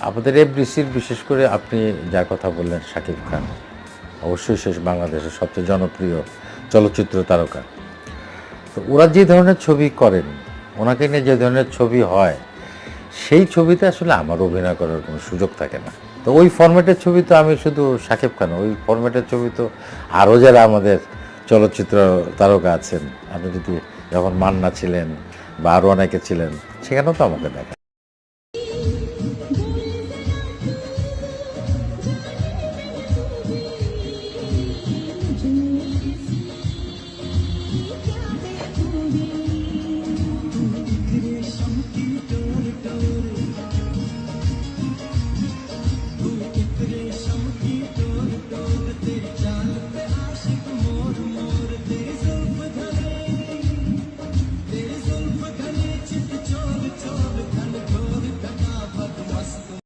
আমাদের এফডিসির বিশেষ করে আপনি যার কথা বললেন শাকিব খান, অবশ্যই শেষ বাংলাদেশের সবচেয়ে জনপ্রিয় চলচ্চিত্র তারকা। তো ওরা যে ধরনের ছবি করেন, ওনাকে নিয়ে যে ধরনের ছবি হয়, সেই ছবিতে আসলে আমার অভিনয় করার কোনো সুযোগ থাকে না। তো ওই ফরম্যাটের ছবি তো আমি শুধু শাকিব খান, ওই ফরম্যাটের ছবি তো আরও যারা আমাদের চলচ্চিত্র তারকা আছেন, আপনি যদি যখন মান্না ছিলেন বা আরও অনেকে ছিলেন, সেখানেও তো আমাকে দেখা।